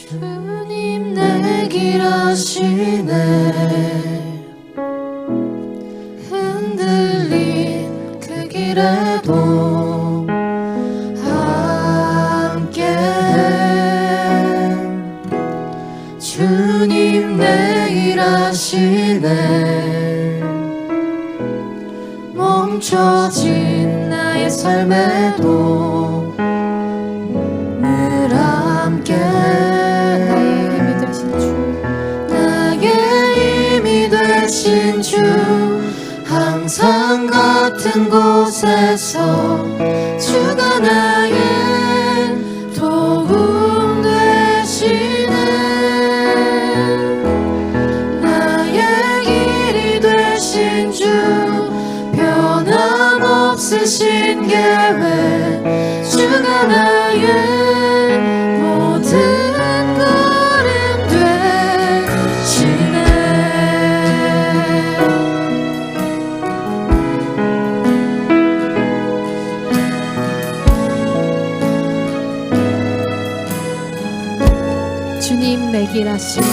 주님 내 길 아시네. 흔들린 그 길에도 함께 주님 내 길 아시네. 멈춰진 나의 삶에도 늘 함께 나의 힘이 되신 주 항상 같은 곳에서 주가 나의 도움 되시네. 나의 길이 되신 주 변함없으신 계획 주가 나의 모든 걸음 되시네. 주님 내 길 아시네.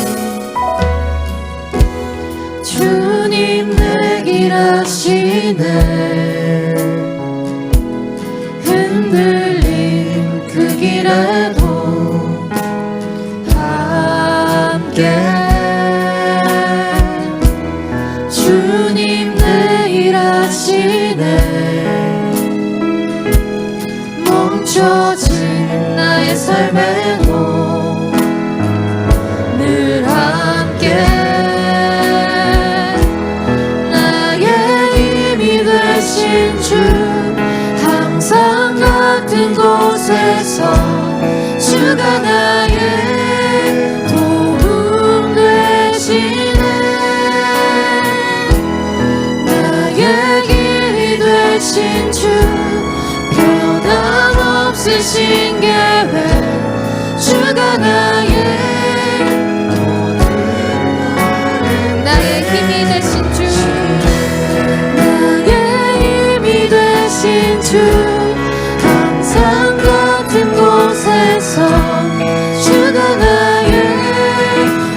주님 내 길 아시네. 흔들린 그 길에도 함께 주님 내 일 하시네. 멈춰진 나의 삶에도 늘 함께 나의 힘이 되신 주 항상 같은 곳에서 주가 나의 도움 되시네. 나의 길이 되신 주 변함없으신 계획 주가 나의 힘이 되신 주 나의 힘이 되신 주 항상 같은 곳에서 주가 나의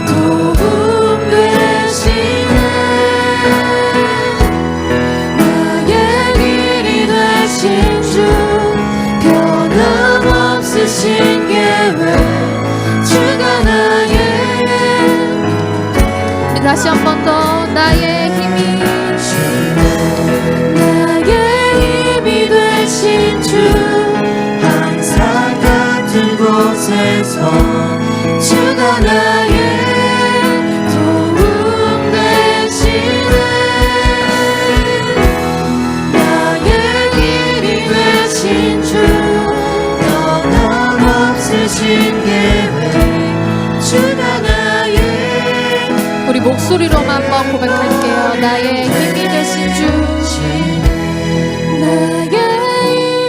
도움 되시네. 나의 길이 되신 주 변함없으신 계획 주가 나의 다시 한 번 더 나의 힘이 되신 주 항상 같은 곳에서 주가 나의 도움 되시네. 나의 길이 되신 주 변함없으신 계획 주가 나의 우리 목소리로만 한번 고백할게요. 나의 힘이 되신 주 나의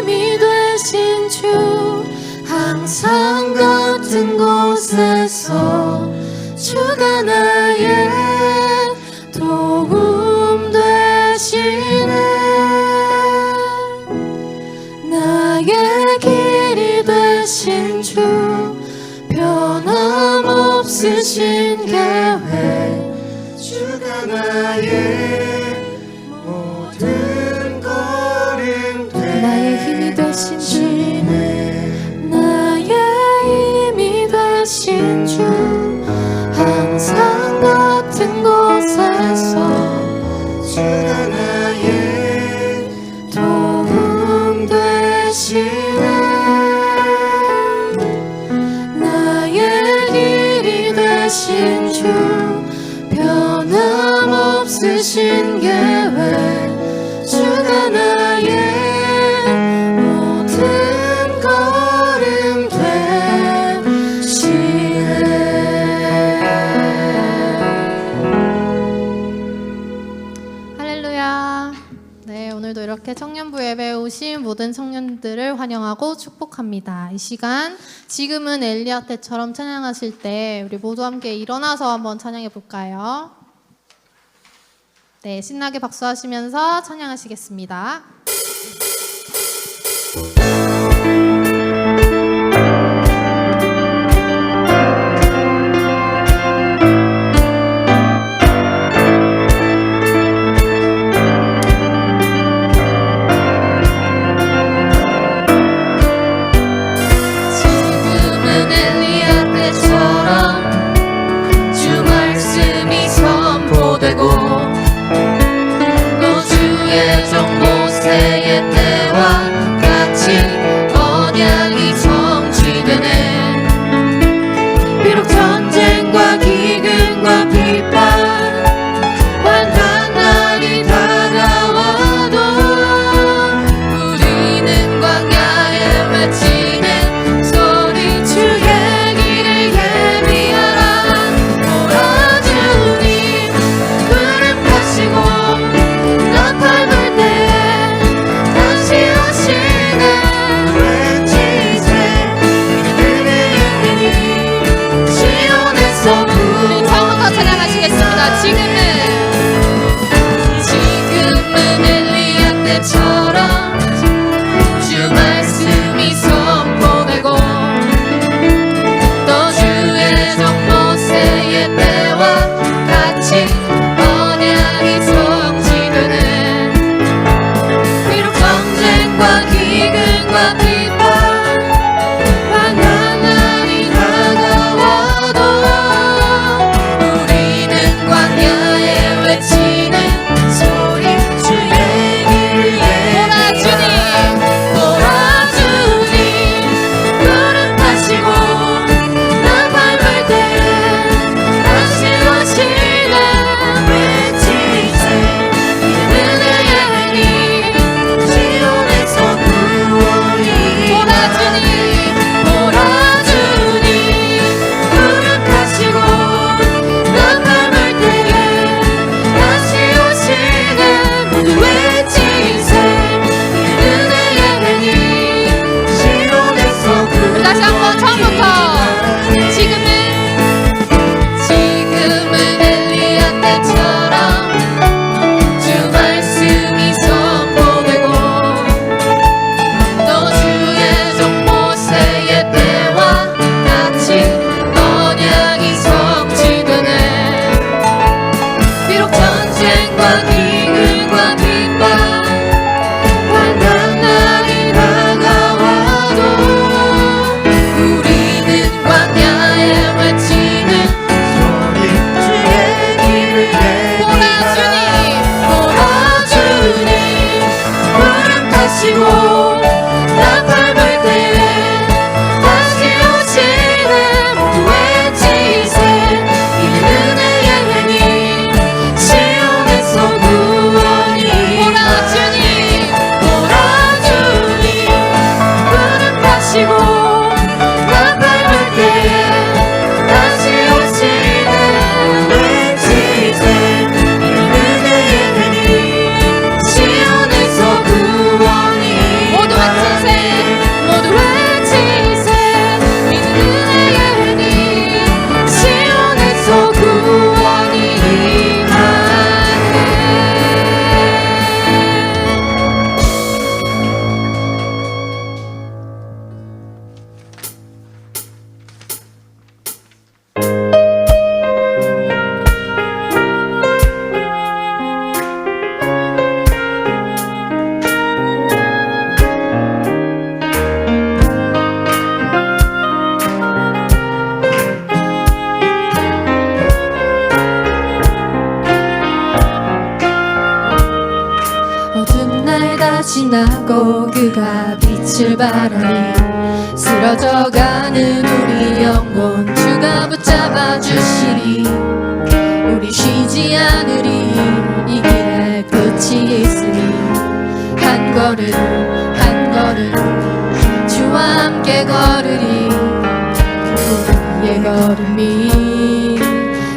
힘이 되신 주 항상 같은 곳에서 주가 나의 도움 되시네. 나의 길이 되신 주 변함없으신 계획 주가 나의 모든 걸음 되시네. 나의 힘이 되신 주 나의 힘이 되신 주 항상 같은 곳에서 주가 나의 도움 되시네. 나의 길이 되신 주 변함없으신 계획 주가 나의 모든 걸음 되시네. 할렐루야. 네, 오늘도 이렇게 청년부 예배에 오신 모든 청년들을 환영하고 축복합니다. 이 시간 지금은 엘리야 때처럼 찬양하실 때 우리 모두 함께 일어나서 한번 찬양해 볼까요? 네, 신나게 박수하시면서 찬양하시겠습니다. 지나고 그가 빛을 발하니 쓰러져가는 우리 영혼 주가 붙잡아 주시리. 우리 쉬지 않으리. 이 길에 끝이 있으니 한 걸음 한 걸음 주와 함께 걸으리. 우리의 걸음이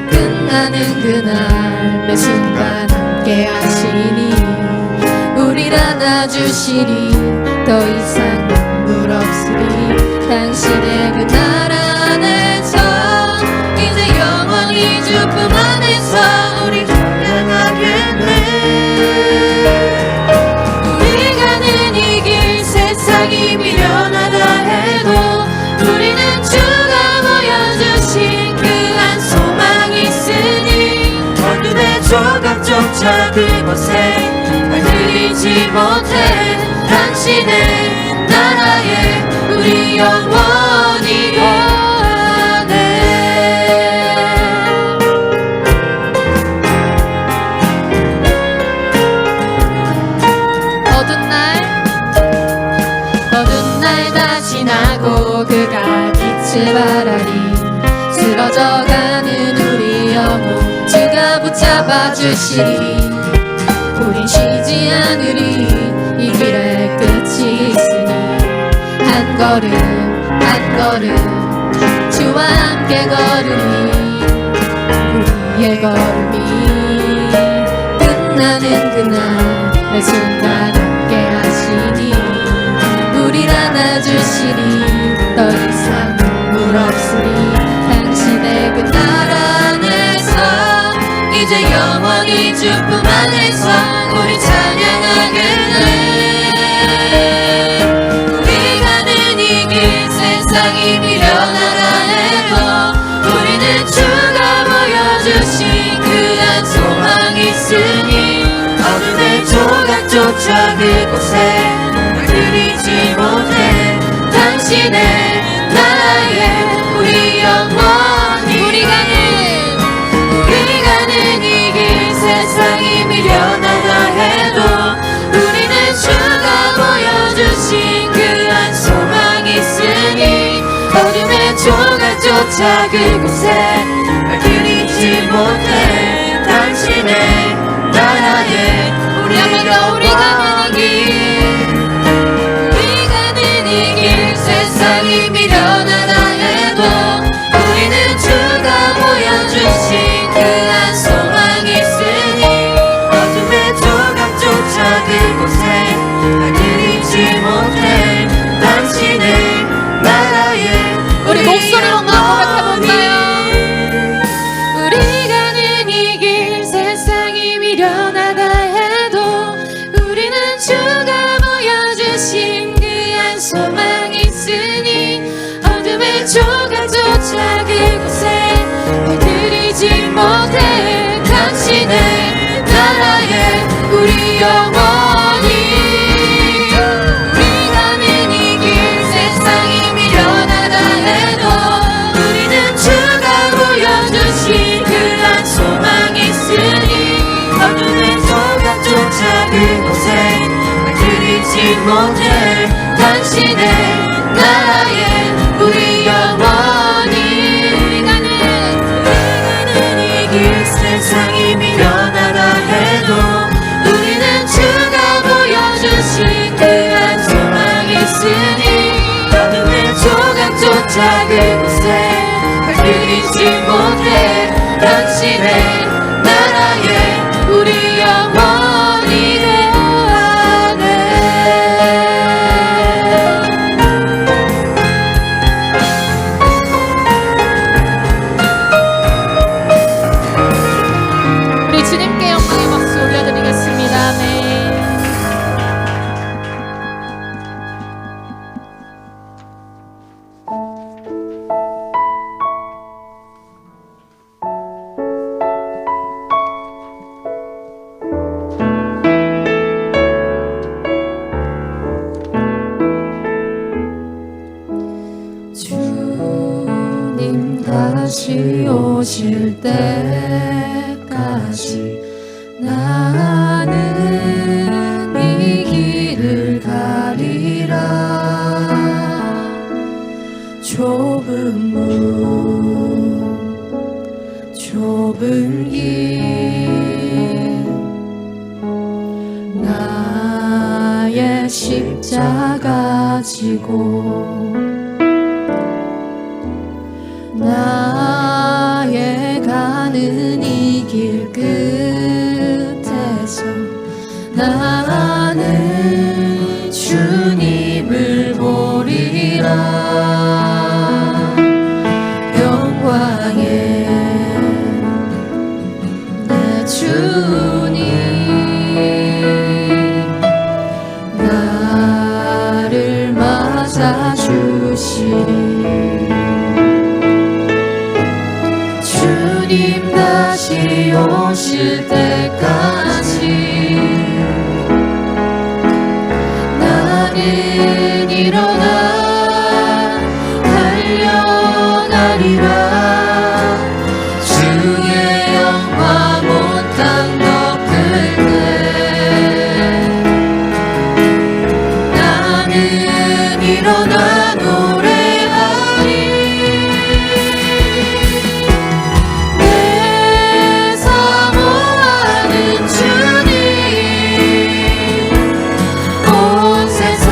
끝나는 그날 매 순간 함께 하시니 우리를 안아주시리. 더 이상 눈물 없으리. 당신의 그 나라 안에서 이제 영원히 주품 안에서 우리 찬양하겠네. 우리 가는 이 길 세상이 미련하다 해도 우리는 주가 보여주신 그 한 소망이 있으니 어둠의 조각조차 그곳에 들이지 못해 당신의 나라에 우리 영원히 가네. 어두운 날 다 지나고 그가 빛을 발하리. 쓰러져가는 우리 영혼 주가 붙잡아 주시리. 우린 쉬지 않으리. 이 길에 끝이 있으니 한 걸음 한 걸음 주와 함께 걸으니 우리의 걸음이 끝나는 그날 매 순간 함께 하시니 우릴 안아주시니 더 이상 눈물 없으니 당신의 그 나라 안에서 이제 영원히 주품 안에서 우리 찬양하겠네. 우리 가는 이 길 세상이 미련하다 해도 우리는 주가 보여주신 그 한 소망이 있으니 어둠의 조각조차 그곳에 들이지 못해 당신의 나라에 우리 영원히 우리 가는 이 길 세상이 미련하다 해도 우리는 주가 보여주신 그 한 소망이 있으니 어둠의 조각조차 그곳에 들이지 못해 당신의 나라에 우리 가는 이 길 세상이 미련하다 해도 우리는 주가 보여주신 그 한 소망이 있으니 어둠의 조각조차 그곳에 들이지 못해 당신의 나라에 우리 목소리로 한번 고백해볼까요? 우리 가는 이 길 세상이 미련하다 해도 우리는 주가 보여주신 그 한 소망이 있으니 어둠의 조각조차 그곳에 들이지 못해 당신의 나라에 우리 영원히 우리 가는 이 길 세상이 미련하다 해도 우리는 주가 보여주신 그 한 소망이 있으니 어둠의 조각조차 그곳에 들이지 못해 당신의 나라에 우리 영원히 우리 가는 이 길 세상이 미련하다 해도 우리는 주가 보여주신 그 한 소망이 있으니 어둠의 조각조차 그곳에 들이지 못해 당신의 나라에 우리 영원히 가네. 우리 주님께 영광의 박수 올려드리겠습니다. 아멘. 주님 다시 오실 때까지 나는 이 길을 좁은 문 좁은 길 나의 십자가 지고 나의 가는 이 길 끝에서 나는 주님을 보리라 영광의 내 주님 나를 맞아주시리 주님 다시 오실 때까지 나는 일어나 달려가리라 주의 영광 온 땅 덮을 때 나는 일어나 노래하리 내 사모하는 주님 온 세상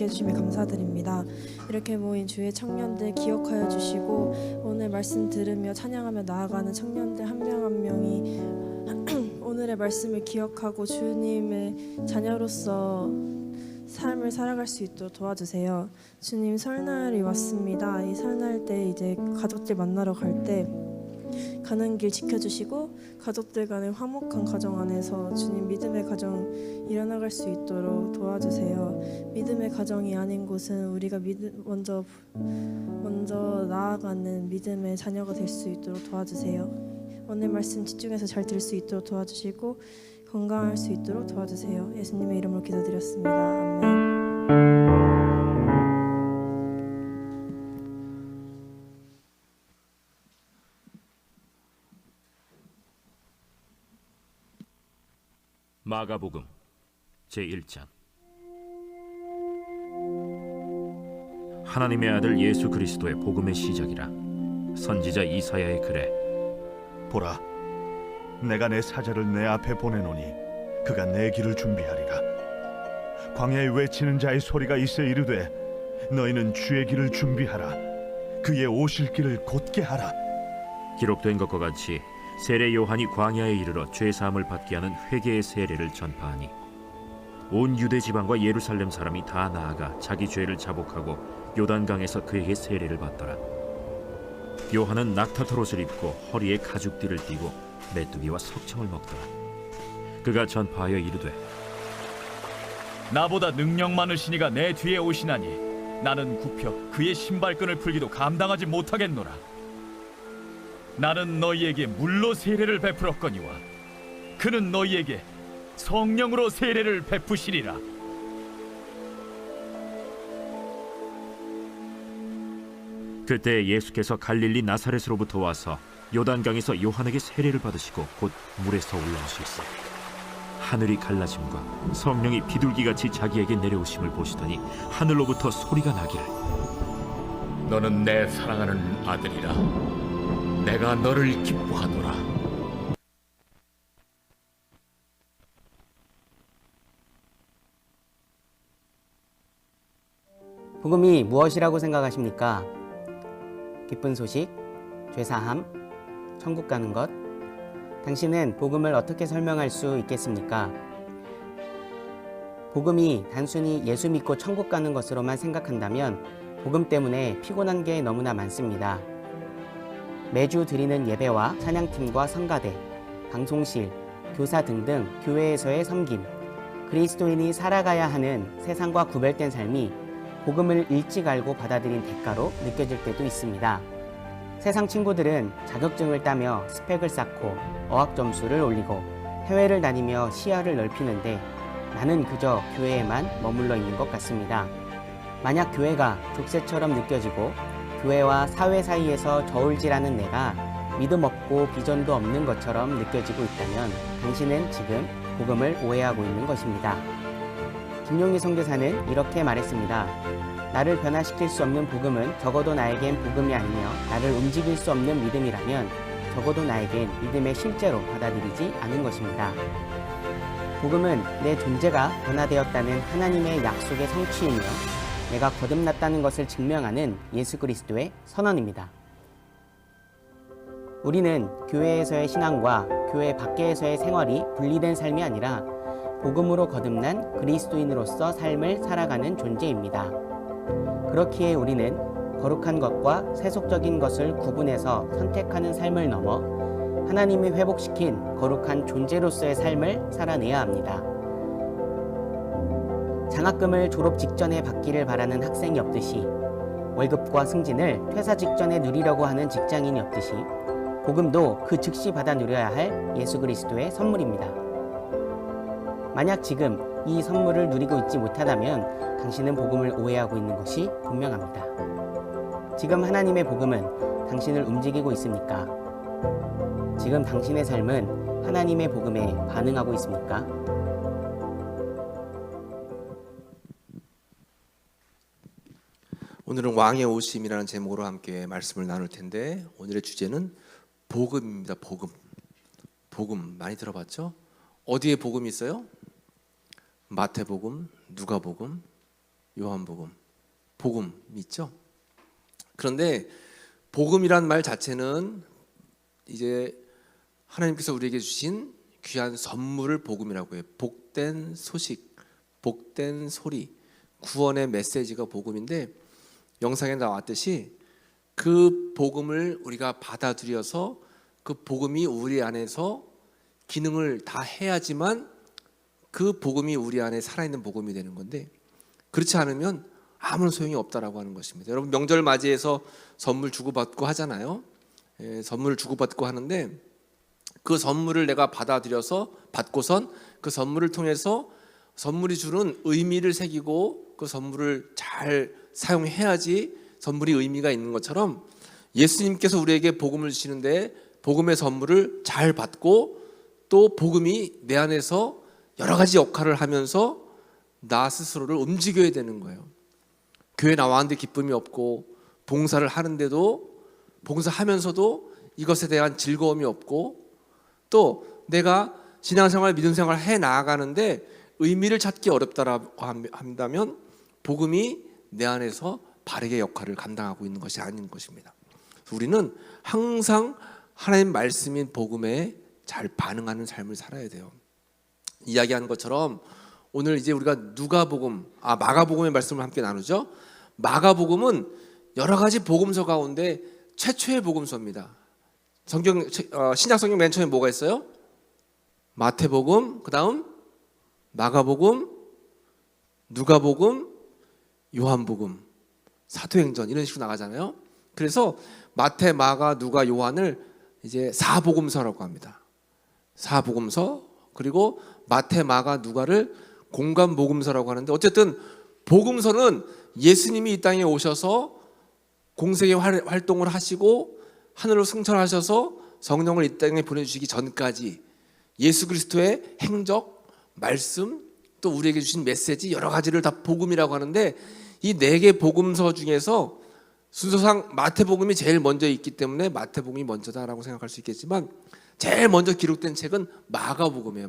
있게 해주심에 감사드립니다. 이렇게 모인 주의 청년들 기억하여 주시고 오늘 말씀 들으며 찬양하며 나아가는 청년들 한 명 한 명이 오늘의 말씀을 기억하고 주님의 자녀로서 삶을 살아갈 수 있도록 도와주세요. 주님, 설날이 왔습니다. 이 설날 때 이제 가족들 만나러 갈 때 가는 길 지켜주시고 가족들 간의 화목한 가정 안에서 주님 믿음의 가정 일어나갈 수 있도록 도와주세요. 믿음의 가정이 아닌 곳은 우리가 먼저 나아가는 믿음의 자녀가 될 수 있도록 도와주세요. 오늘 말씀 집중해서 잘 들을 수 있도록 도와주시고 건강할 수 있도록 도와주세요. 예수님의 이름으로 기도드렸습니다. 아멘. 마가복음 제1장. 하나님의 아들 예수 그리스도의 복음의 시작이라. 선지자 이사야의 글에 보라, 내가 내 사자를 내 앞에 보내노니 그가 내 길을 준비하리라. 광야에 외치는 자의 소리가 있어 이르되 너희는 주의 길을 준비하라. 그의 오실 길을 곧게 하라. 기록된 것과 같이 세례 요한이 광야에 이르러 죄 사함을 받게 하는 회개의 세례를 전파하니 온 유대 지방과 예루살렘 사람이 다 나아가 자기 죄를 자복하고 요단강에서 그에게 세례를 받더라. 요한은 낙타털 옷을 입고 허리에 가죽띠를 띠고 메뚜기와 석청을 먹더라. 그가 전파하여 이르되 나보다 능력 많으신 이가 내 뒤에 오시나니 나는 굽혀 그의 신발끈을 풀기도 감당하지 못하겠노라. 나는 너희에게 물로 세례를 베풀었거니와 그는 너희에게 성령으로 세례를 베푸시리라. 그때 예수께서 갈릴리 나사렛으로부터 와서 요단강에서 요한에게 세례를 받으시고 곧 물에서 올라오실세. 하늘이 갈라짐과 성령이 비둘기같이 자기에게 내려오심을 보시더니 하늘로부터 소리가 나기를 너는 내 사랑하는 아들이라. 내가 너를 기뻐하노라. 복음이 무엇이라고 생각하십니까? 기쁜 소식, 죄사함, 천국 가는 것. 당신은 복음을 어떻게 설명할 수 있겠습니까? 복음이 단순히 예수 믿고 천국 가는 것으로만 생각한다면 복음 때문에 피곤한 게 너무나 많습니다. 매주 드리는 예배와 찬양팀과 성가대, 방송실, 교사 등등 교회에서의 섬김, 그리스도인이 살아가야 하는 세상과 구별된 삶이 복음을 일찍 알고 받아들인 대가로 느껴질 때도 있습니다. 세상 친구들은 자격증을 따며 스펙을 쌓고 어학 점수를 올리고 해외를 다니며 시야를 넓히는데 나는 그저 교회에만 머물러 있는 것 같습니다. 만약 교회가 족쇄처럼 느껴지고 교회와 사회 사이에서 저울질하는 내가 믿음 없고 비전도 없는 것처럼 느껴지고 있다면 당신은 지금 복음을 오해하고 있는 것입니다. 김용희 선교사는 이렇게 말했습니다. 나를 변화시킬 수 없는 복음은 적어도 나에겐 복음이 아니며 나를 움직일 수 없는 믿음이라면 적어도 나에겐 믿음의 실제로 받아들이지 않은 것입니다. 복음은 내 존재가 변화되었다는 하나님의 약속의 성취이며 내가 거듭났다는 것을 증명하는 예수 그리스도의 선언입니다. 우리는 교회에서의 신앙과 교회 밖에서의 생활이 분리된 삶이 아니라 복음으로 거듭난 그리스도인으로서 삶을 살아가는 존재입니다. 그렇기에 우리는 거룩한 것과 세속적인 것을 구분해서 선택하는 삶을 넘어 하나님이 회복시킨 거룩한 존재로서의 삶을 살아내야 합니다. 장학금을 졸업 직전에 받기를 바라는 학생이 없듯이 월급과 승진을 퇴사 직전에 누리려고 하는 직장인이 없듯이 복음도 그 즉시 받아 누려야 할 예수 그리스도의 선물입니다. 만약 지금 이 선물을 누리고 있지 못하다면 당신은 복음을 오해하고 있는 것이 분명합니다. 지금 하나님의 복음은 당신을 움직이고 있습니까? 지금 당신의 삶은 하나님의 복음에 반응하고 있습니까? 오늘은 왕의 오심이라는 제목으로 함께 말씀을 나눌 텐데 오늘의 주제는 복음입니다. 복음. 복음 많이 들어봤죠? 어디에 복음이 있어요? 마태복음, 누가복음, 요한복음, 복음 있죠. 그런데 복음이란 말 자체는 이제 하나님께서 우리에게 주신 귀한 선물을 복음이라고 해요. 복된 소식, 복된 소리, 구원의 메시지가 복음인데, 영상에 나왔듯이 그 복음을 우리가 받아들여서 그 복음이 우리 안에서 기능을 다 해야지만 그 복음이 우리 안에 살아있는 복음이 되는 건데, 그렇지 않으면 아무런 소용이 없다라고 하는 것입니다. 여러분, 명절 맞이해서 선물 주고받고 하잖아요. 선물을 주고받고 하는데, 그 선물을 내가 받아들여서 받고선 그 선물을 통해서 선물이 주는 의미를 새기고 그 선물을 잘 사용해야지 선물이 의미가 있는 것처럼, 예수님께서 우리에게 복음을 주시는데 복음의 선물을 잘 받고 또 복음이 내 안에서 여러 가지 역할을 하면서 나 스스로를 움직여야 되는 거예요. 교회 나왔는데 기쁨이 없고, 봉사를 하는데도 봉사하면서도 이것에 대한 즐거움이 없고, 또 내가 신앙생활, 믿음생활 해 나아가는데 의미를 찾기 어렵다라고 한다면 복음이 내 안에서 바르게 역할을 감당하고 있는 것이 아닌 것입니다. 우리는 항상 하나님 말씀인 복음에 잘 반응하는 삶을 살아야 돼요. 이야기하는 것처럼 오늘 이제 우리가 마가복음의 말씀을 함께 나누죠. 마가복음은 여러 가지 복음서 가운데 최초의 복음서입니다. 신약성경 맨 처음에 뭐가 있어요? 마태복음, 그 다음 마가복음, 누가복음, 요한복음, 사도행전, 이런 식으로 나가잖아요. 그래서 마태, 마가, 누가, 요한을 이제 사복음서라고 합니다. 사복음서, 그리고 마태, 마가, 누가를 공간복음서라고 하는데, 어쨌든 복음서는 예수님이 이 땅에 오셔서 공생의 활동을 하시고 하늘로 승천하셔서 성령을 이 땅에 보내주시기 전까지 예수 그리스도의 행적, 말씀, 또 우리에게 주신 메시지, 여러 가지를 다 복음이라고 하는데, 이 4개 복음서 중에서 순서상 마태복음이 제일 먼저 있기 때문에 마태복음이 먼저다라고 생각할 수 있겠지만, 제일 먼저 기록된 책은 마가복음이에요.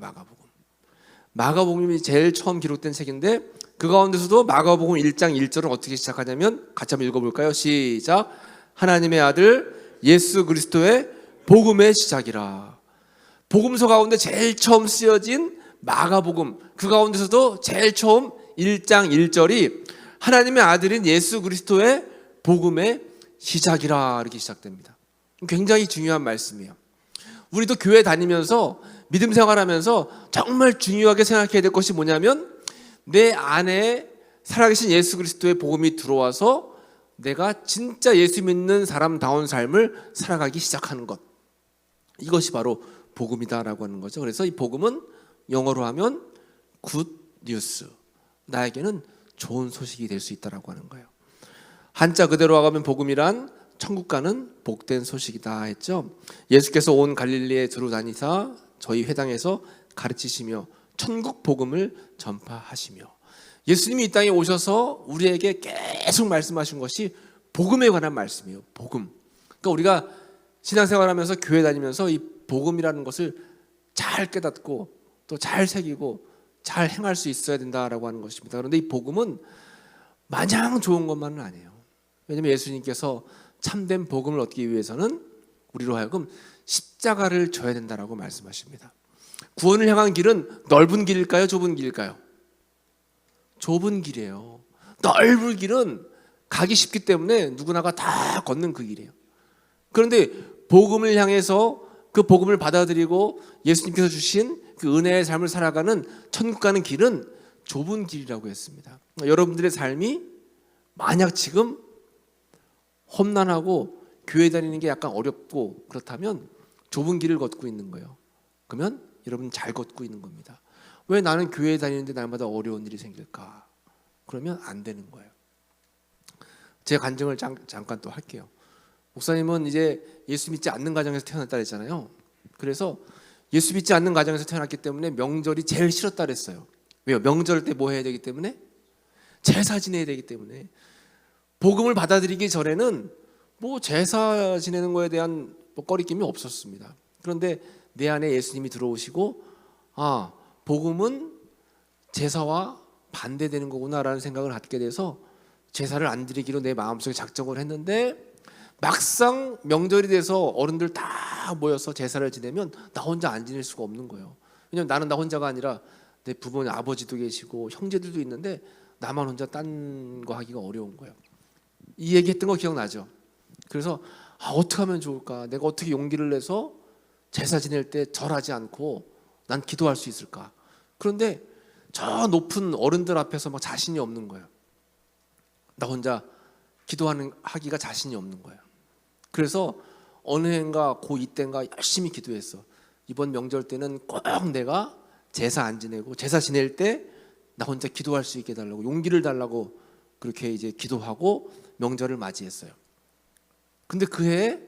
마가복음이 제일 처음 기록된 책인데, 그 가운데서도 마가복음 1장 1절은 어떻게 시작하냐면, 같이 한번 읽어볼까요? 시작. 하나님의 아들 예수 그리스도의 복음의 시작이라. 복음서 가운데 제일 처음 쓰여진 마가복음, 그 가운데서도 제일 처음 1장 1절이 하나님의 아들인 예수 그리스도의 복음의 시작이라, 이렇게 시작됩니다. 굉장히 중요한 말씀이에요. 우리도 교회 다니면서 믿음 생활하면서 정말 중요하게 생각해야 될 것이 뭐냐면, 내 안에 살아계신 예수 그리스도의 복음이 들어와서 내가 진짜 예수 믿는 사람다운 삶을 살아가기 시작하는 것, 이것이 바로 복음이다라고 하는 거죠. 그래서 이 복음은 영어로 하면 굿 뉴스, 나에게는 좋은 소식이 될 수 있다라고 하는 거예요. 한자 그대로 하면 복음이란 천국 가는 복된 소식이다 했죠. 예수께서 온 갈릴리에 두루 다니사 저희 회당에서 가르치시며 천국 복음을 전파하시며, 예수님이 이 땅에 오셔서 우리에게 계속 말씀하신 것이 복음에 관한 말씀이에요. 복음. 그러니까 우리가 신앙생활하면서 교회 다니면서 이 복음이라는 것을 잘 깨닫고 또 잘 새기고 잘 행할 수 있어야 된다라고 하는 것입니다. 그런데 이 복음은 마냥 좋은 것만은 아니에요. 왜냐하면 예수님께서 참된 복음을 얻기 위해서는 우리로 하여금 십자가를 져야 된다라고 말씀하십니다. 구원을 향한 길은 넓은 길일까요? 좁은 길일까요? 좁은 길이에요. 넓은 길은 가기 쉽기 때문에 누구나가 다 걷는 그 길이에요. 그런데 복음을 향해서 그 복음을 받아들이고 예수님께서 주신 그 은혜의 삶을 살아가는 천국 가는 길은 좁은 길이라고 했습니다. 여러분들의 삶이 만약 지금 험난하고 교회 다니는 게 약간 어렵고 그렇다면 좁은 길을 걷고 있는 거예요. 그러면 여러분 잘 걷고 있는 겁니다. 왜 나는 교회 다니는데 날마다 어려운 일이 생길까? 그러면 안 되는 거예요. 제 간증을 잠깐 또 할게요. 목사님은 이제 예수 믿지 않는 가정에서 태어났다 그랬잖아요. 그래서 예수 믿지 않는 가정에서 태어났기 때문에 명절이 제일 싫었다 그랬어요. 왜요? 명절 때 뭐 해야 되기 때문에? 제사 지내야 되기 때문에. 복음을 받아들이기 전에는 뭐 제사 지내는 거에 대한 꺼리낌이 없었습니다. 그런데 내 안에 예수님이 들어오시고, 복음은 제사와 반대되는 거구나라는 생각을 갖게 돼서 제사를 안 드리기로 내 마음속에 작정을 했는데, 막상 명절이 돼서 어른들 다 모여서 제사를 지내면 나 혼자 안 지낼 수가 없는 거예요. 왜냐면 나는 나 혼자가 아니라 내 부모님, 아버지도 계시고 형제들도 있는데 나만 혼자 딴 거 하기가 어려운 거예요. 이 얘기했던 거 기억나죠? 그래서 어떻게 하면 좋을까? 내가 어떻게 용기를 내서 제사 지낼 때 절하지 않고 난 기도할 수 있을까? 그런데 저 높은 어른들 앞에서 막 자신이 없는 거예요. 나 혼자 하기가 자신이 없는 거예요. 그래서 어느 해인가 고2 때인가 열심히 기도했어. 이번 명절 때는 꼭 내가 제사 안 지내고 제사 지낼 때 나 혼자 기도할 수 있게 해달라고, 용기를 달라고 그렇게 이제 기도하고 명절을 맞이했어요. 근데 그 해에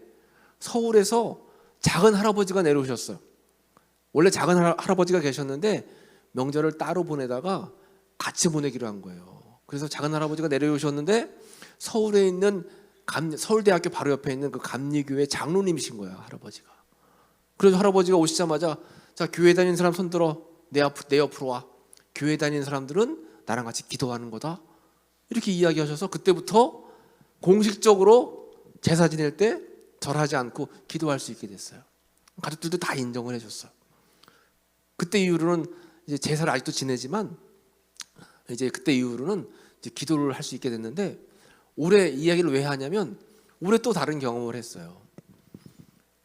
서울에서 작은 할아버지가 내려오셨어요. 원래 작은 할아버지가 계셨는데 명절을 따로 보내다가 같이 보내기로 한 거예요. 그래서 작은 할아버지가 내려오셨는데 서울에 있는 서울대학교 바로 옆에 있는 그 감리교회 장로님이신 거야, 할아버지가. 그래서 할아버지가 오시자마자 자, 교회 다니는 사람 손들어, 내 옆으로 와. 교회 다니는 사람들은 나랑 같이 기도하는 거다. 이렇게 이야기하셔서 그때부터 공식적으로 제사 지낼 때 절하지 않고 기도할 수 있게 됐어요. 가족들도 다 인정을 해줬어요. 그때 이후로는 이제 제사를 아직도 지내지만 이제 그때 이후로는 이제 기도를 할 수 있게 됐는데, 올해 이야기를 왜 하냐면 올해 또 다른 경험을 했어요.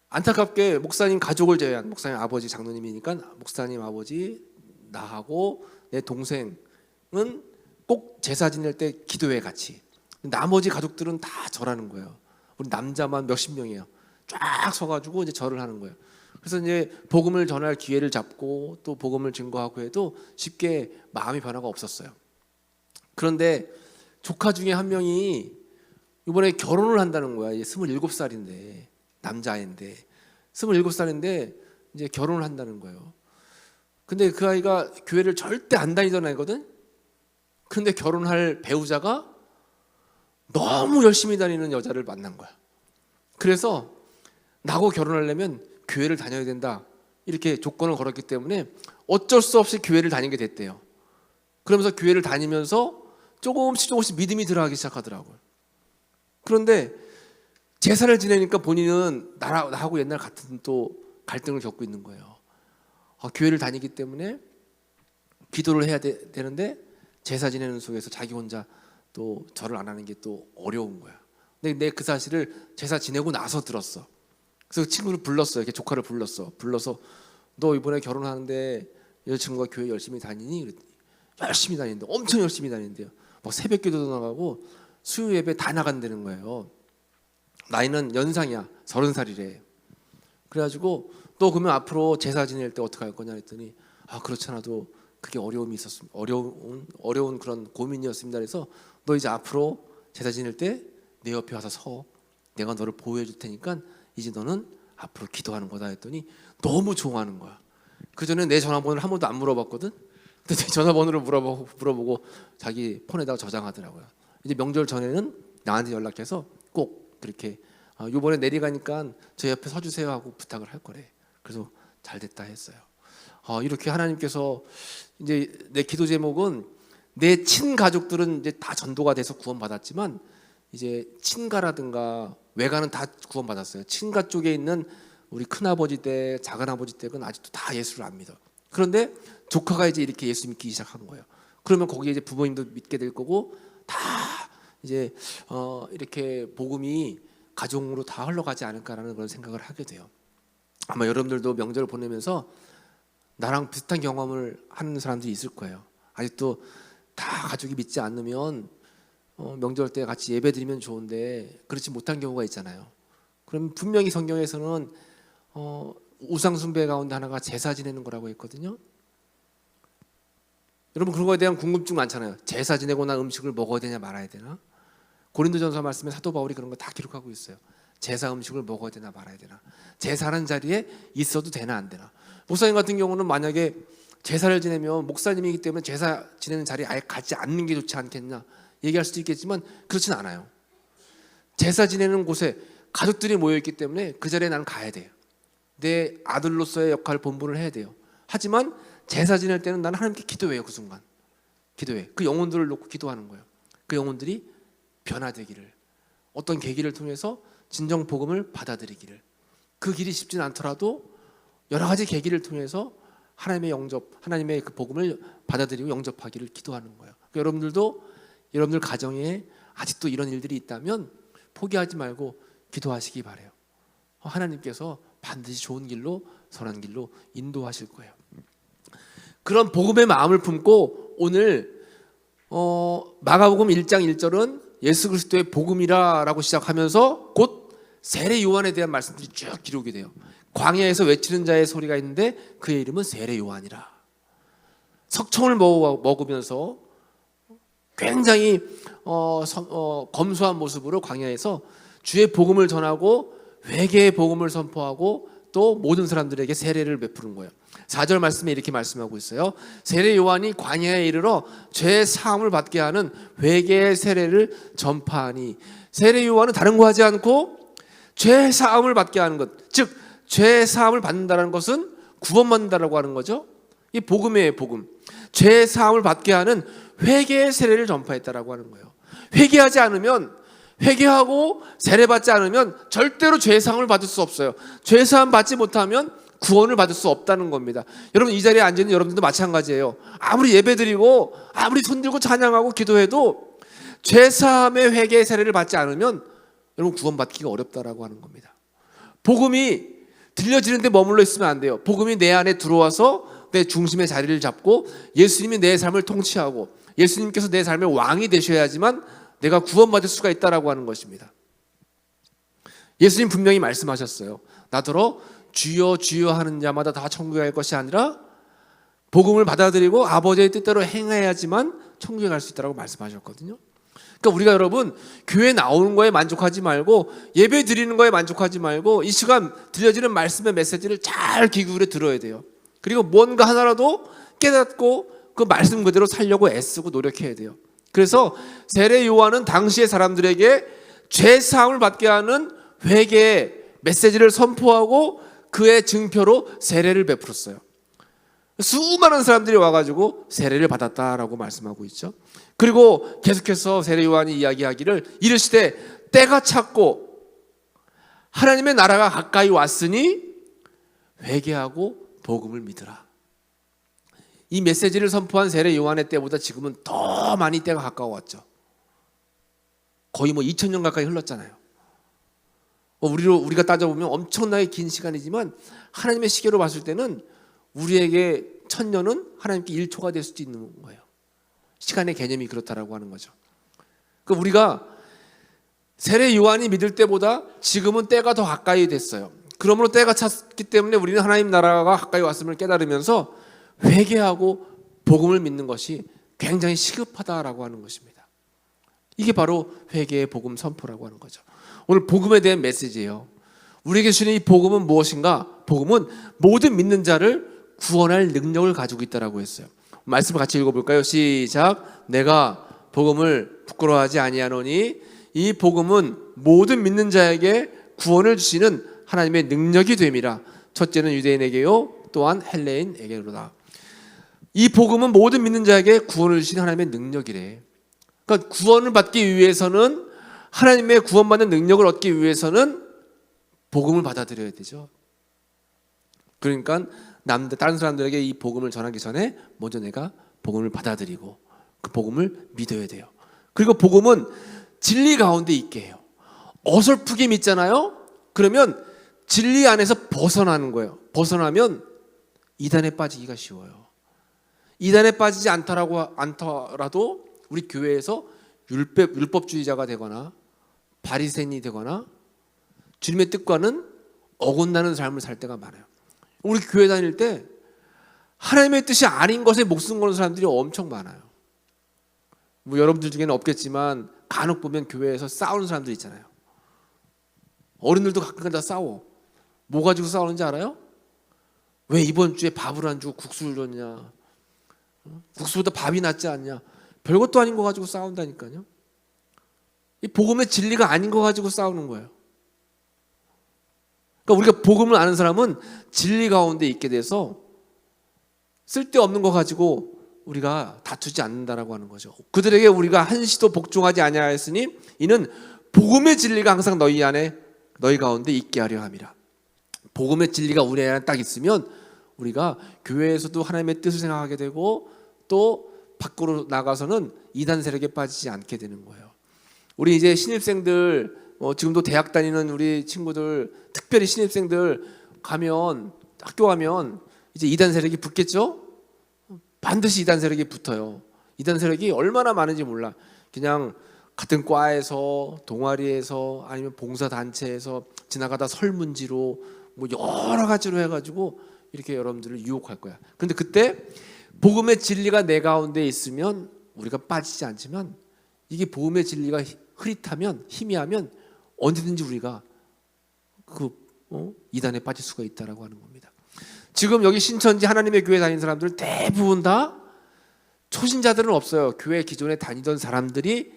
안타깝게 목사님 가족을 제외한, 목사님 아버지 장로님이니까 목사님 아버지, 나하고 내 동생은 꼭 제사 지낼 때 기도회 같이. 나머지 가족들은 다 절하는 거예요. 우리 남자만 몇십 명이에요. 쫙 서가지고 이제 절을 하는 거예요. 그래서 이제 복음을 전할 기회를 잡고 또 복음을 증거하고 해도 쉽게 마음의 변화가 없었어요. 그런데 조카 중에 한 명이 이번에 결혼을 한다는 거야. 이제 27살인데, 남자애인데 27살인데 이제 결혼을 한다는 거예요. 근데 그 아이가 교회를 절대 안 다니던 애거든. 근데 결혼할 배우자가 너무 열심히 다니는 여자를 만난 거야. 그래서 나하고 결혼하려면 교회를 다녀야 된다, 이렇게 조건을 걸었기 때문에 어쩔 수 없이 교회를 다니게 됐대요. 그러면서 교회를 다니면서 조금씩 믿음이 들어가기 시작하더라고요. 그런데 제사를 지내니까 본인은 나하고 옛날 같은 또 갈등을 겪고 있는 거예요. 교회를 다니기 때문에 기도를 해야 되는데 제사 지내는 속에서 자기 혼자 또 절을 안 하는 게 또 어려운 거야. 근데 내 그 사실을 제사 지내고 나서 들었어. 그래서 친구를 불렀어요. 이렇게 조카를 불러서 너 이번에 결혼하는데 여자친구가 교회 열심히 다니니? 그랬더니 열심히 다니는데, 엄청 열심히 다니는데요. 막 새벽기도도 나가고 수요 예배 다 나간다는 거예요. 나이는 연상이야. 30살이래. 그래가지고 너 그러면 앞으로 제사 지낼 때 어떻게 할 거냐 했더니 그렇잖아도 그게 어려움이 있었습니다. 어려운 그런 고민이었습니다. 그래서 너 이제 앞으로 제사 지낼 때 내 옆에 와서 서. 내가 너를 보호해 줄 테니까 이제 너는 앞으로 기도하는 거다 했더니 너무 좋아하는 거야. 그전에 내 전화번호를 한 번도 안 물어봤거든. 근데 내 전화번호를 물어보고 자기 폰에다가 저장하더라고요. 이제 명절 전에는 나한테 연락해서 꼭 그렇게 이번에 내려가니까 저 옆에 서주세요 하고 부탁을 할 거래. 그래서 잘 됐다 했어요. 이렇게 하나님께서 이제 내 기도 제목은 내 친가족들은 이제 다 전도가 돼서 구원받았지만 이제 친가라든가 외가는 다 구원받았어요. 친가 쪽에 있는 우리 큰아버지 댁, 작은아버지 댁은 아직도 다 예수를 안 믿어. 그런데 조카가 이제 이렇게 예수 믿기 시작한 거예요. 그러면 거기에 이제 부모님도 믿게 될 거고 다 이제 이렇게 복음이 가정으로 다 흘러가지 않을까라는 그런 생각을 하게 돼요. 아마 여러분들도 명절을 보내면서 나랑 비슷한 경험을 하는 사람들이 있을 거예요. 아직도 다 가족이 믿지 않으면 명절 때 같이 예배 드리면 좋은데 그렇지 못한 경우가 있잖아요. 그럼 분명히 성경에서는 우상 숭배 가운데 하나가 제사 지내는 거라고 했거든요. 여러분 그런 거에 대한 궁금증 많잖아요. 제사 지내고 난 음식을 먹어야 되냐 말아야 되나? 고린도전서 말씀에 사도 바울이 그런 거 다 기록하고 있어요. 제사 음식을 먹어야 되나 말아야 되나? 제사하는 자리에 있어도 되나 안 되나? 목사님 같은 경우는 만약에 제사를 지내면 목사님이기 때문에 제사 지내는 자리에 아예 가지 않는 게 좋지 않겠냐 얘기할 수도 있겠지만 그렇진 않아요. 제사 지내는 곳에 가족들이 모여있기 때문에 그 자리에 나는 가야 돼요. 내 아들로서의 역할 본분을 해야 돼요. 하지만 제사 지낼 때는 나는 하나님께 기도해요. 그 순간 기도해. 그 영혼들을 놓고 기도하는 거예요. 그 영혼들이 변화되기를, 어떤 계기를 통해서 진정 복음을 받아들이기를. 그 길이 쉽진 않더라도 여러 가지 계기를 통해서 하나님의 그 복음을 받아들이고 영접하기를 기도하는 거예요. 그러니까 여러분들도 여러분들 가정에 아직도 이런 일들이 있다면 포기하지 말고 기도하시기 바라요. 하나님께서 반드시 좋은 길로, 선한 길로 인도하실 거예요. 그런 복음의 마음을 품고 오늘 마가복음 1장 1절은 예수 그리스도의 복음이라라고 시작하면서 곧 세례 요한에 대한 말씀들이 쭉 기록이 돼요. 광야에서 외치는 자의 소리가 있는데 그의 이름은 세례 요한이라. 석청을 먹으면서 굉장히 검소한 모습으로 광야에서 주의 복음을 전하고 회개의 복음을 선포하고 또 모든 사람들에게 세례를 베푸는 거예요. 4절 말씀에 이렇게 말씀하고 있어요. 세례 요한이 광야에 이르러 죄 사함을 받게 하는 회개의 세례를 전파하니. 세례 요한은 다른 거 하지 않고 죄 사함을 받게 하는 것, 즉 죄 사함을 받는다는 것은 구원받는다라고 하는 거죠. 이 복음이에요, 복음. 죄 사함을 받게 하는 회개의 세례를 전파했다라고 하는 거예요. 회개하지 않으면, 회개하고 세례받지 않으면 절대로 죄 사함을 받을 수 없어요. 죄 사함 받지 못하면 구원을 받을 수 없다는 겁니다. 여러분, 이 자리에 앉아 있는 여러분들도 마찬가지예요. 아무리 예배드리고 아무리 손들고 찬양하고 기도해도 죄 사함의 회개의 세례를 받지 않으면 여러분 구원받기가 어렵다라고 하는 겁니다. 복음이 들려지는데 머물러 있으면 안 돼요. 복음이 내 안에 들어와서 내 중심의 자리를 잡고 예수님이 내 삶을 통치하고 예수님께서 내 삶의 왕이 되셔야지만 내가 구원받을 수가 있다라고 하는 것입니다. 예수님 분명히 말씀하셨어요. 나더러 주여 주여 하는 자마다 다 천국에 갈 것이 아니라 복음을 받아들이고 아버지의 뜻대로 행해야지만 천국에 갈 수 있다고 말씀하셨거든요. 그러니까 우리가 여러분 교회 나오는 거에 만족하지 말고 예배 드리는 거에 만족하지 말고 이 시간 들려지는 말씀의 메시지를 잘 귀 기울여 들어야 돼요. 그리고 뭔가 하나라도 깨닫고 그 말씀 그대로 살려고 애쓰고 노력해야 돼요. 그래서 세례 요한은 당시의 사람들에게 죄 사함을 받게 하는 회개의 메시지를 선포하고 그의 증표로 세례를 베풀었어요. 수많은 사람들이 와가지고 세례를 받았다라고 말씀하고 있죠. 그리고 계속해서 세례 요한이 이야기하기를 이르시되 때가 찼고 하나님의 나라가 가까이 왔으니 회개하고 복음을 믿으라. 이 메시지를 선포한 세례 요한의 때보다 지금은 더 많이 때가 가까워왔죠. 거의 2000년 가까이 흘렀잖아요. 우리가 따져보면 엄청나게 긴 시간이지만 하나님의 시계로 봤을 때는 우리에게 1000년은 하나님께 1초가 될 수도 있는 거예요. 시간의 개념이 그렇다라고 하는 거죠. 그러니까 우리가 세례 요한이 믿을 때보다 지금은 때가 더 가까이 됐어요. 그러므로 때가 찼기 때문에 우리는 하나님 나라가 가까이 왔음을 깨달으면서 회개하고 복음을 믿는 것이 굉장히 시급하다라고 하는 것입니다. 이게 바로 회개의 복음 선포라고 하는 거죠. 오늘 복음에 대한 메시지예요. 우리에게 주는 이 복음은 무엇인가? 복음은 모든 믿는 자를 구원할 능력을 가지고 있다라고 했어요. 말씀을 같이 읽어볼까요? 시작. 내가 복음을 부끄러워하지 아니하노니 이 복음은 모든 믿는 자에게 구원을 주시는 하나님의 능력이 됨이라. 첫째는 유대인에게요 또한 헬레인에게로다. 이 복음은 모든 믿는 자에게 구원을 주시는 하나님의 능력이래. 그러니까 구원을 받기 위해서는 하나님의 구원받는 능력을 얻기 위해서는 복음을 받아들여야 되죠. 그러니까 다른 사람들에게 이 복음을 전하기 전에 먼저 내가 복음을 받아들이고 그 복음을 믿어야 돼요. 그리고 복음은 진리 가운데 있게 해요. 어설프게 믿잖아요. 그러면 진리 안에서 벗어나는 거예요. 벗어나면 이단에 빠지기가 쉬워요. 이단에 빠지지 않더라도 우리 교회에서 율법주의자가 되거나 바리새인이 되거나 주님의 뜻과는 어긋나는 삶을 살 때가 많아요. 우리 교회 다닐 때 하나님의 뜻이 아닌 것에 목숨 거는 사람들이 엄청 많아요. 여러분들 중에는 없겠지만 간혹 보면 교회에서 싸우는 사람들 있잖아요. 어른들도 가끔 다 싸워. 뭐 가지고 싸우는지 알아요? 왜 이번 주에 밥을 안 주고 국수를 줬냐? 국수보다 밥이 낫지 않냐? 별것도 아닌 거 가지고 싸운다니까요. 이 복음의 진리가 아닌 거 가지고 싸우는 거예요. 그러니까 우리가 복음을 아는 사람은 진리 가운데 있게 돼서 쓸데없는 거 가지고 우리가 다투지 않는다라고 하는 거죠. 그들에게 우리가 한시도 복종하지 아니하였으니 이는 복음의 진리가 항상 너희 안에 너희 가운데 있게 하려 함이라. 복음의 진리가 우리 안에 딱 있으면 우리가 교회에서도 하나님의 뜻을 생각하게 되고 또 밖으로 나가서는 이단 세력에 빠지지 않게 되는 거예요. 우리 이제 신입생들 지금도 대학 다니는 우리 친구들, 특별히 신입생들 가면 학교 가면 이제 이단 세력이 붙겠죠? 반드시 이단 세력이 붙어요. 이단 세력이 얼마나 많은지 몰라. 그냥 같은 과에서, 동아리에서, 아니면 봉사단체에서 지나가다 설문지로 뭐 여러 가지로 해가지고 이렇게 여러분들을 유혹할 거야. 그런데 그때 복음의 진리가 내 가운데 있으면 우리가 빠지지 않지만, 이게 복음의 진리가 흐릿하면, 희미하면 언제든지 우리가 이단에 빠질 수가 있다라고 하는 겁니다. 지금 여기 신천지 하나님의 교회 다니는 사람들 대부분 다 초신자들은 없어요. 교회 기존에 다니던 사람들이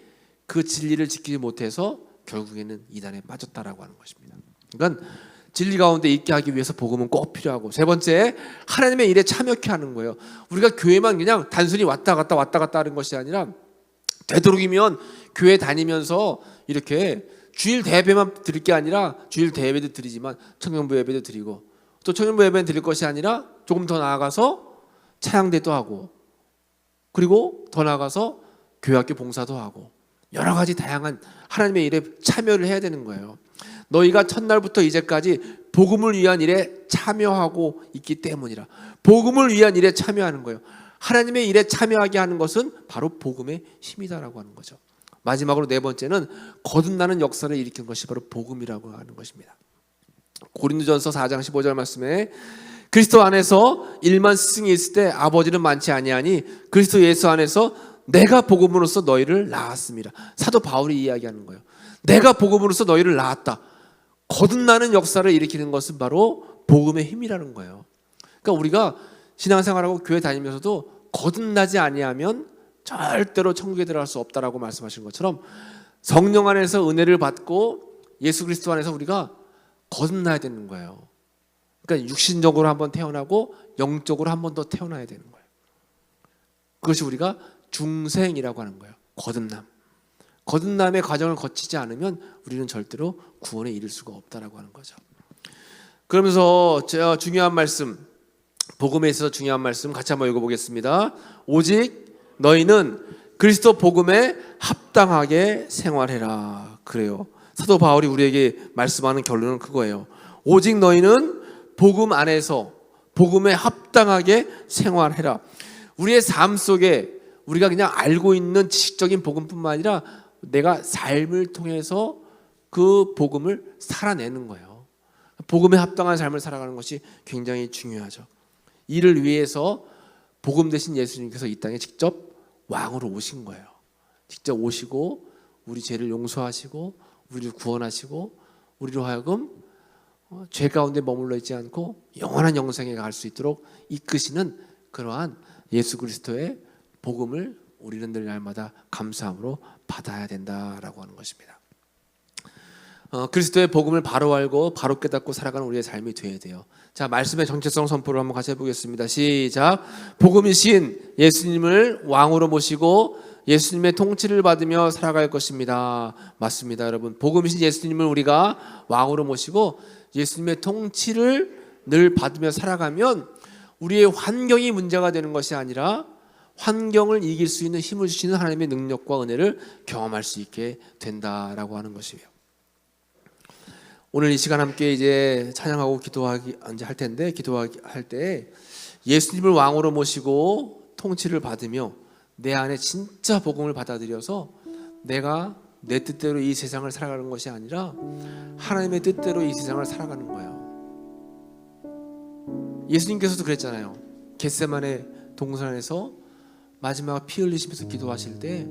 그 진리를 지키지 못해서 결국에는 이단에 빠졌다라고 하는 것입니다. 그러니까 진리 가운데 있게 하기 위해서 복음은 꼭 필요하고, 세 번째, 하나님의 일에 참여케 하는 거예요. 우리가 교회만 그냥 단순히 왔다 갔다 하는 것이 아니라 되도록이면 교회 다니면서 이렇게 주일 대예배만 드릴 게 아니라, 주일 대예배도 드리지만 청년부 예배도 드리고, 또 청년부 예배는 드릴 것이 아니라 조금 더 나아가서 찬양대도 하고, 그리고 더 나아가서 교회학교 봉사도 하고, 여러 가지 다양한 하나님의 일에 참여를 해야 되는 거예요. 너희가 첫날부터 이제까지 복음을 위한 일에 참여하고 있기 때문이라. 복음을 위한 일에 참여하는 거예요. 하나님의 일에 참여하게 하는 것은 바로 복음의 힘이다라고 하는 거죠. 마지막으로 네 번째는 거듭나는 역사를 일으킨 것이 바로 복음이라고 하는 것입니다. 고린도전서 4장 15절 말씀에 그리스도 안에서 일만 스승이 있을 때 아버지는 많지 아니하니 그리스도 예수 안에서 내가 복음으로써 너희를 낳았습니다. 사도 바울이 이야기하는 거예요. 내가 복음으로써 너희를 낳았다. 거듭나는 역사를 일으키는 것은 바로 복음의 힘이라는 거예요. 그러니까 우리가 신앙생활하고 교회 다니면서도 거듭나지 아니하면 절대로 천국에 들어갈 수 없다라고 말씀하신 것처럼, 성령 안에서 은혜를 받고 예수 그리스도 안에서 우리가 거듭나야 되는 거예요. 그러니까 육신적으로 한번 태어나고 영적으로 한 번 더 태어나야 되는 거예요. 그것이 우리가 중생이라고 하는 거예요. 거듭남. 거듭남의 과정을 거치지 않으면 우리는 절대로 구원에 이를 수가 없다라고 하는 거죠. 그러면서 제가 중요한 말씀, 복음에 있어서 중요한 말씀 같이 한번 읽어보겠습니다. 오직 너희는 그리스도 복음에 합당하게 생활해라. 그래요. 사도 바울이 우리에게 말씀하는 결론은 그거예요. 오직 너희는 복음 안에서 복음에 합당하게 생활해라. 우리의 삶 속에 우리가 그냥 알고 있는 지식적인 복음뿐만 아니라 내가 삶을 통해서 그 복음을 살아내는 거예요. 복음에 합당한 삶을 살아가는 것이 굉장히 중요하죠. 이를 위해서 복음 대신 예수님께서 이 땅에 직접 왕으로 오신 거예요. 직접 오시고 우리 죄를 용서하시고 우리를 구원하시고 우리로 하여금 죄 가운데 머물러 있지 않고 영원한 영생에 갈 수 있도록 이끄시는 그러한 예수 그리스도의 복음을 우리는 늘 날마다 감사함으로 받아야 된다라고 하는 것입니다. 그리스도의 복음을 바로 알고 바로 깨닫고 살아가는 우리의 삶이 되어야 돼요. 자, 말씀의 정체성 선포를 한번 같이 해보겠습니다. 시작. 복음이신 예수님을 왕으로 모시고 예수님의 통치를 받으며 살아갈 것입니다. 맞습니다, 여러분. 복음이신 예수님을 우리가 왕으로 모시고 예수님의 통치를 늘 받으며 살아가면 우리의 환경이 문제가 되는 것이 아니라 환경을 이길 수 있는 힘을 주시는 하나님의 능력과 은혜를 경험할 수 있게 된다라고 하는 것이에요. 오늘 이 시간 함께 이제 찬양하고 기도하기 이제 할 텐데, 기도할 때 예수님을 왕으로 모시고 통치를 받으며 내 안에 진짜 복음을 받아들여서 내가 내 뜻대로 이 세상을 살아가는 것이 아니라 하나님의 뜻대로 이 세상을 살아가는 거예요. 예수님께서도 그랬잖아요. 겟세마네 동산에서 마지막 피 흘리시면서 기도하실 때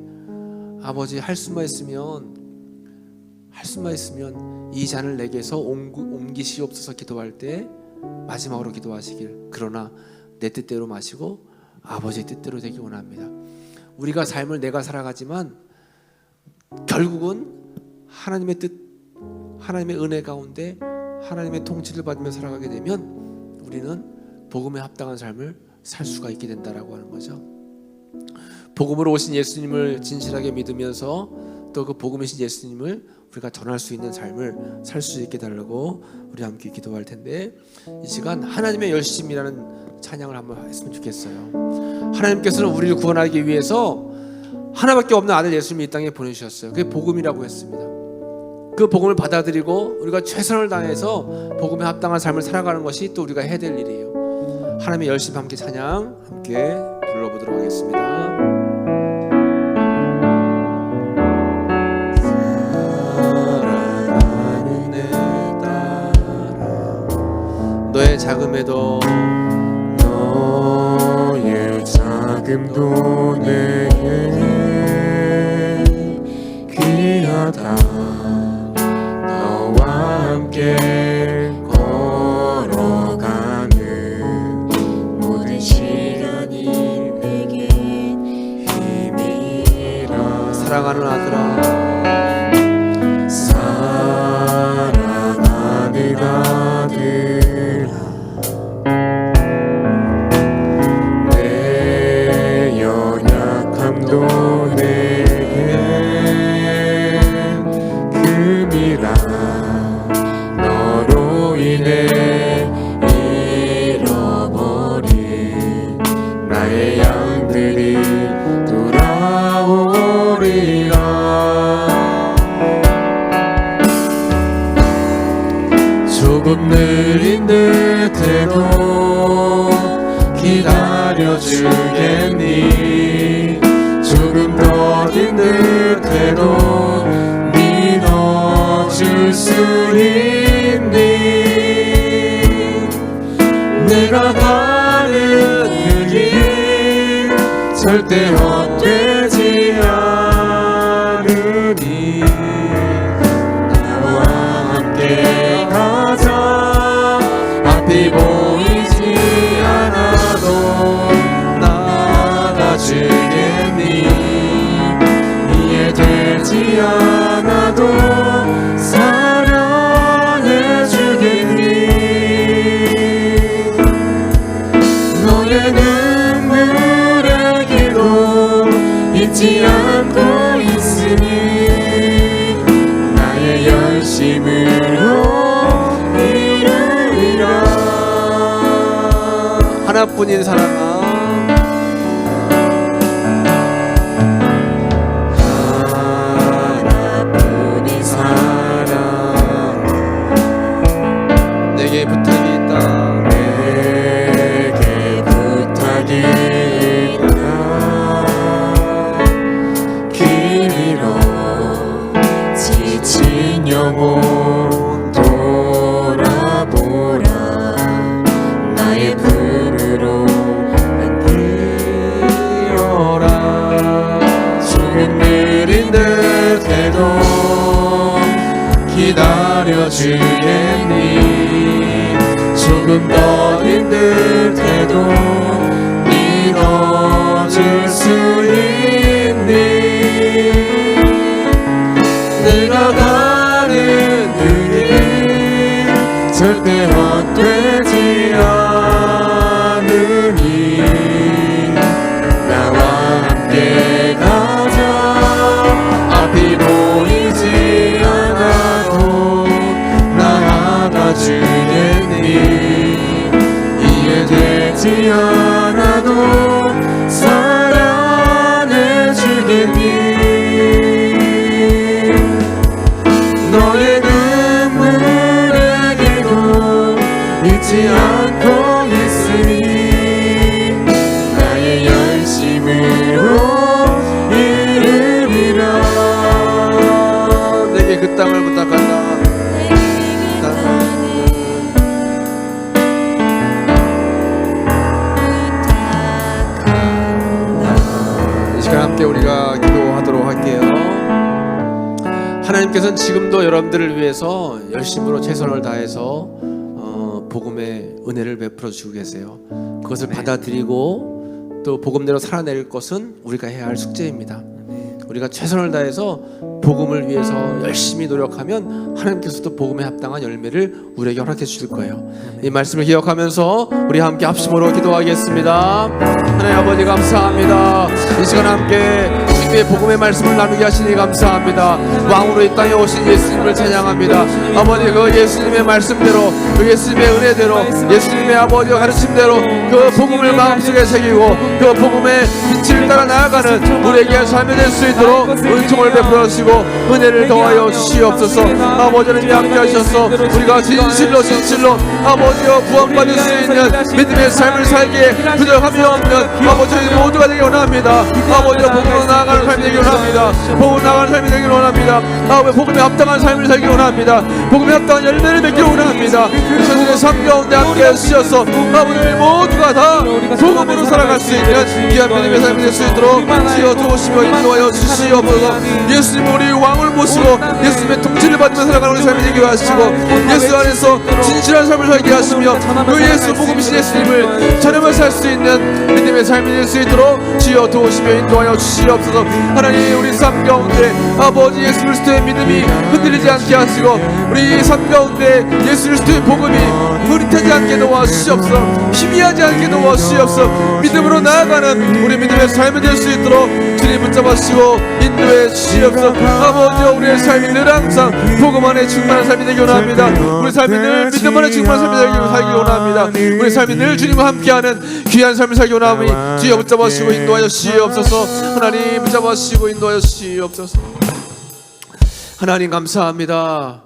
아버지 할 수만 있으면 이 잔을 내게서 옮기시옵소서 기도할 때 마지막으로 기도하시길, 그러나 내 뜻대로 마시고 아버지의 뜻대로 되기 원합니다. 우리가 삶을 내가 살아가지만 결국은 하나님의 뜻, 하나님의 은혜 가운데 하나님의 통치를 받으며 살아가게 되면 우리는 복음에 합당한 삶을 살 수가 있게 된다라고 하는 거죠. 복음으로 오신 예수님을 진실하게 믿으면서 또 그 복음이신 예수님을 우리가 전할 수 있는 삶을 살 수 있게 달라고 우리 함께 기도할 텐데, 이 시간 하나님의 열심이라는 찬양을 한번 했으면 좋겠어요. 하나님께서는 우리를 구원하기 위해서 하나밖에 없는 아들 예수님이 이 땅에 보내주셨어요. 그게 복음이라고 했습니다. 그 복음을 받아들이고 우리가 최선을 다해서 복음에 합당한 삶을 살아가는 것이 또 우리가 해야 될 일이에요. 하나님의 열심 함께 찬양 함께 불러보도록 하겠습니다. 사랑하는 내 딸아, 너의 작음에도 너의 작음도 내게 귀하다. 너와 함께 걸어가는 모든 시간이 내게 힘이라. 사랑하는 아들아, 사랑하는 아들아, 내 연약함도 내게 금이라. 너로 인해 잃어버린 나의 양들이 돌아오리라. 조금 느린 듯해도 기다려주겠니? 조금 더딘 듯해도 믿어줄 수 있니? 내가 가는 그 길 절대 헛되지 않으니 나와 함께 가자. 앞이 보이지 않아도 나아가주겠니? 이해되지 않아도 사랑해주겠니? 너의 눈물의 기도 잊지 않고 있으니 나의 열심으로 이루리라. 하나뿐인 사랑아, 하나뿐인 사랑, 내게 부탁이 있다. 내게 부탁이 있다. 길 잃어 지친 영혼 돌아보라. 나의 품으로 안기어라. 조금 느린 듯해도 기다려주겠니? 조금 더딘 듯해도 믿어줄 수 있니? 내가 가는 그 길 절대 헛되지 않으니 나와 함께 가자. 앞이 보이지 않아도 나아가주겠니? 이해되지 않아도 사랑해주겠니? 너의 눈물의 기도 잊지 않고 있으니 나의 열심으로 이루리라. 내게 그 땅을 부탁한다. 이 시간 함께 우리가 기도하도록 할게요. 하나님께서는 지금도 여러분들을 위해서 열심으로 최선을 다해서 복음의 은혜를 베풀어 주고 계세요. 그것을 받아들이고 또 복음대로 살아낼 것은 우리가 해야 할 숙제입니다. 우리가 최선을 다해서 복음을 위해서 열심히 노력하면 하나님께서도 복음에 합당한 열매를 우리에게 허락해 주실 거예요. 이 말씀을 기억하면서 우리 함께 합심으로 기도하겠습니다. 하나님 아버지 감사합니다. 이 시간 함께 주님의 복음의 말씀을 나누게 하시니 감사합니다. 왕으로 이 땅에 오신 예수님을 찬양합니다. 아버지 그 예수님의 말씀대로, 그 예수님의 은혜대로, 예수님의 아버지의 가르침대로 그 복음을 마음속에 새기고 그 복음의 빛을 따라 나아가는 우리에게 삶이 될 수 있도록 은총을 베풀어 주시고 은혜를 더하여 주시옵소서. 아버지는 함께 하셔서 우리가 진실로 아버지와 구원받을 수 있는 믿음의 삶을 살기에 부족함이 없는 아버지 모두가 되기 원합니다. 아버지와 복음으로 나아가는 삶이 되기 원합니다. 복음으로 나아가는 삶이 되기 원합니다. 아버지 복음에 합당한 삶을 살기 원합니다. 복음에 합당한 열매를 맺기 원합니다. 저들의 삶 가운데 함께 하셔서 아버지 모두가 다 복음으로 살아갈 수 있는 귀한 믿음의 삶이 될 수 있도록 지어 주시며 인도하여 주시옵소서. 예수님 우리 왕을 모시고 예수님의 통치를 받으며 살아가는 우리 삶이 되게 하시고 예수 안에서 진실한 삶을 살게 하시며 그 예수 복음이신 예수님을 전하며 살 수 있는 믿음의 삶이 될 수 있도록 지어 도우시며 인도하여 주시옵소서. 하나님 우리 삶 가운데 아버지 예수 그리스도의 믿음이 흔들리지 않게 하시고 우리 삶 가운데 예수 그리스도의 복음이 흐릿하지 않게 도와주시옵소서. 희미하지 않게 도와주시옵소서. 믿음으로 나아가는 우리 믿음의 삶이 될 수 있도록 주님 붙잡아 주시고 인도해 주시옵소서. 아버지와 우리의 삶이 늘 항상 복음 안에 충만한 삶이 되기 원합니다. 우리 삶이 늘 믿음 안에 충만한 삶이 살기 원합니다. 우리 삶이 늘 주님과 함께하는 귀한 삶을 살기 원하오니 주여 붙잡아 주시고 인도하여 주시옵소서. 하나님 붙잡아 주시고 인도하여 주시옵소서. 하나님 감사합니다.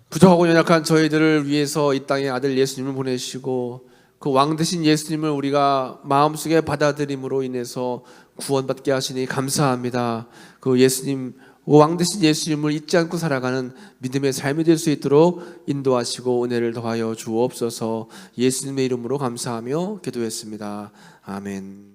부족하고 연약한 저희들을 위해서 이 땅에 아들 예수님을 보내시고 그 왕 되신 예수님을 우리가 마음속에 받아들임으로 인해서 구원받게 하시니 감사합니다. 그 예수님, 왕 되신 예수님을 잊지 않고 살아가는 믿음의 삶이 될 수 있도록 인도하시고 은혜를 더하여 주옵소서. 예수님의 이름으로 감사하며 기도했습니다. 아멘.